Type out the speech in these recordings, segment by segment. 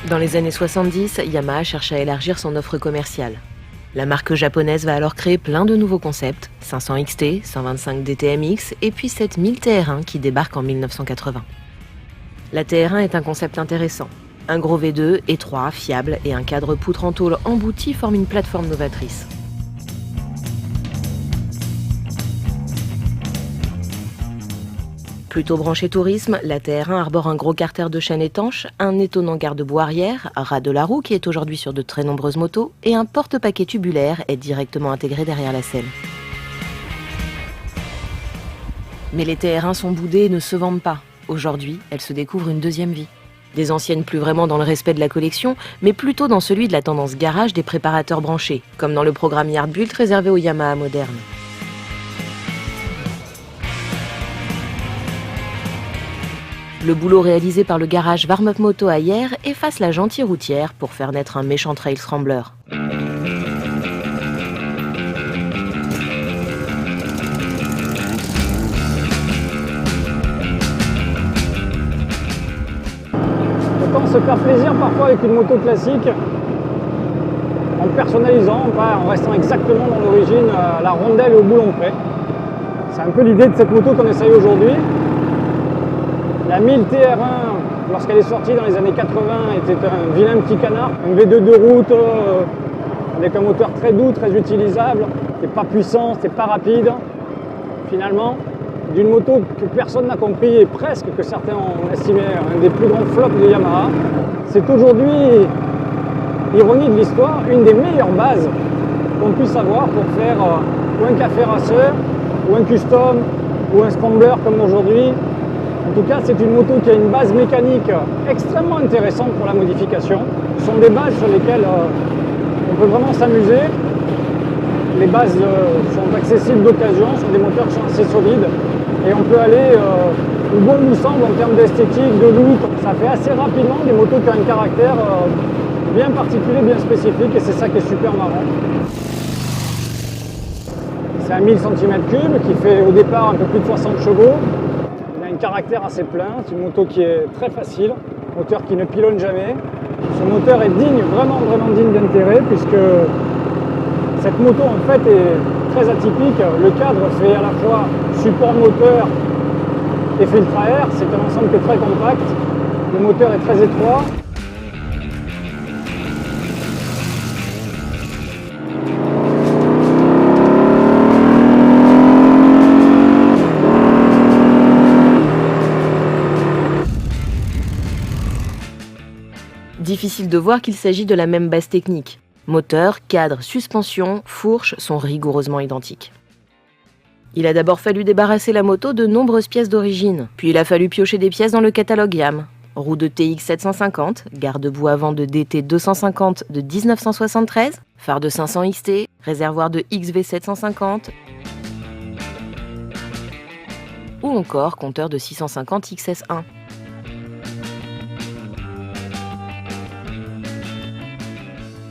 Dans les années 70, Yamaha cherche à élargir son offre commerciale. La marque japonaise va alors créer plein de nouveaux concepts, 500 XT, 125 DTMX et puis cette 1000 TR1 qui débarque en 1980. La TR1 est un concept intéressant. Un gros V2, étroit, fiable et un cadre poutre en tôle embouti forment une plateforme novatrice. Plutôt branché tourisme, la TR1 arbore un gros carter de chaîne étanche, un étonnant garde-boue arrière, ras de la roue qui est aujourd'hui sur de très nombreuses motos, et un porte-paquet tubulaire est directement intégré derrière la selle. Mais les TR1 sont boudées et ne se vendent pas. Aujourd'hui, elles se découvrent une deuxième vie. Des anciennes plus vraiment dans le respect de la collection, mais plutôt dans celui de la tendance garage des préparateurs branchés, comme dans le programme Yardbuild réservé aux Yamaha modernes. Le boulot réalisé par le garage Warm-Up Moto à Hyères efface la gentille routière pour faire naître un méchant trail scrambler. Autant se faire plaisir parfois avec une moto classique en personnalisant, pas en restant exactement dans l'origine, à la rondelle et au boulon près. C'est un peu l'idée de cette moto qu'on essaye aujourd'hui. La 1000 TR1, lorsqu'elle est sortie dans les années 80, était un vilain petit canard, un V2 de route avec un moteur très doux, très utilisable, c'était pas puissant, c'était pas rapide. Finalement, d'une moto que personne n'a compris et presque que certains ont estimé un des plus grands flops de Yamaha, c'est aujourd'hui, ironie de l'histoire, une des meilleures bases qu'on puisse avoir pour faire ou un café racer, ou un custom, ou un scrambler comme aujourd'hui. En tout cas, c'est une moto qui a une base mécanique extrêmement intéressante pour la modification. Ce sont des bases sur lesquelles on peut vraiment s'amuser. Les bases sont accessibles d'occasion, sont des moteurs qui sont assez solides. Et on peut aller où bon nous semble en termes d'esthétique, de look. Ça fait assez rapidement des motos qui ont un caractère bien particulier, bien spécifique. Et c'est ça qui est super marrant. C'est un 1000 cm3 qui fait au départ un peu plus de 60 chevaux. Caractère assez plein, c'est une moto qui est très facile, moteur qui ne pilonne jamais. Ce moteur est digne, vraiment digne d'intérêt puisque cette moto en fait est très atypique. Le cadre fait à la fois support moteur et filtre à air, c'est un ensemble qui est très compact. Le moteur est très étroit. Difficile de voir qu'il s'agit de la même base technique. Moteur, cadre, suspension, fourche sont rigoureusement identiques. Il a d'abord fallu débarrasser la moto de nombreuses pièces d'origine, puis il a fallu piocher des pièces dans le catalogue YAM. Roue de TX 750, garde-boue avant de DT 250 de 1973, phare de 500 XT, réservoir de XV 750, ou encore compteur de 650 XS1.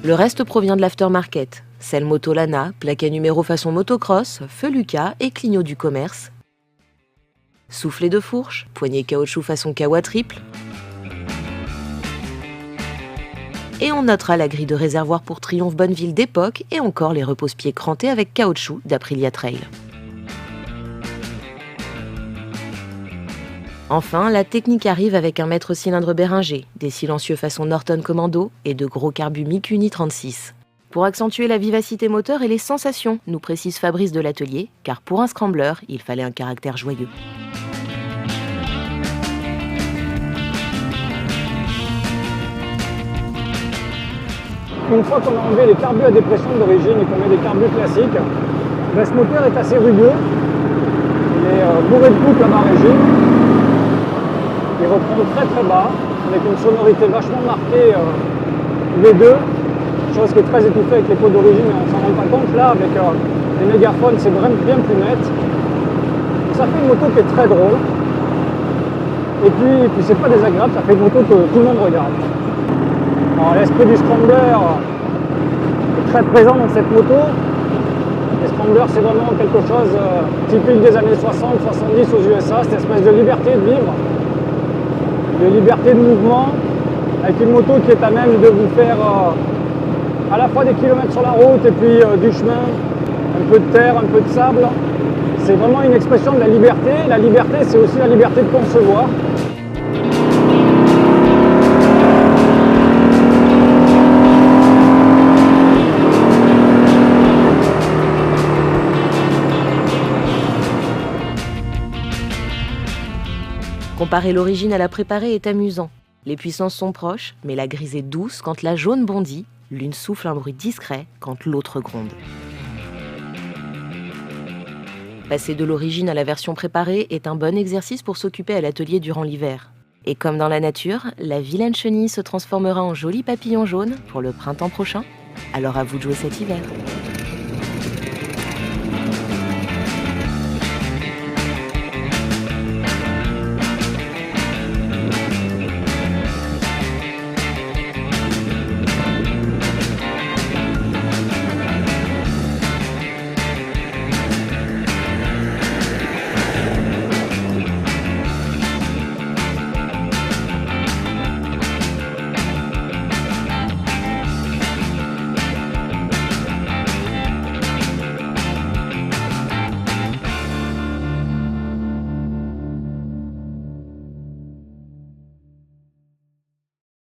Le reste provient de l'aftermarket, selle moto Lana, plaquet numéro façon motocross, feu Lucas et clignot du commerce, soufflet de fourche, poignée caoutchouc façon Kawa triple, et on notera la grille de réservoir pour Triumph Bonneville d'époque et encore les repose-pieds crantés avec caoutchouc d'Aprilia Trail. Enfin, la technique arrive avec un mètre cylindre Béringer, des silencieux façon Norton Commando et de gros carbus Mikuni 36. Pour accentuer la vivacité moteur et les sensations, nous précise Fabrice de l'atelier, car pour un scrambler, il fallait un caractère joyeux. Une fois qu'on a enlevé les carbus à dépression d'origine et qu'on met des carbus classiques, ben ce moteur est assez rugueux. Il est bourré de couple à bas régime. Il reprend très bas, avec une sonorité vachement marquée V2, chose qui est très étouffée avec les pots d'origine, mais on ne s'en rend pas compte. Là, avec les mégaphones, c'est vraiment bien plus net. Donc, ça fait une moto qui est très drôle. Et puis c'est pas désagréable, ça fait une moto que tout le monde regarde. Alors, l'esprit du scrambler est très présent dans cette moto. Les scramblers, c'est vraiment quelque chose typique des années 60-70 aux USA, cette espèce de liberté de vivre, de liberté de mouvement, avec une moto qui est à même de vous faire à la fois des kilomètres sur la route et puis du chemin, un peu de terre, un peu de sable. C'est vraiment une expression de la liberté. La liberté, c'est aussi la liberté de concevoir. Comparer l'origine à la préparée est amusant. Les puissances sont proches, mais la grise est douce quand la jaune bondit, l'une souffle un bruit discret quand l'autre gronde. Passer de l'origine à la version préparée est un bon exercice pour s'occuper à l'atelier durant l'hiver. Et comme dans la nature, la vilaine chenille se transformera en joli papillon jaune pour le printemps prochain. Alors à vous de jouer cet hiver.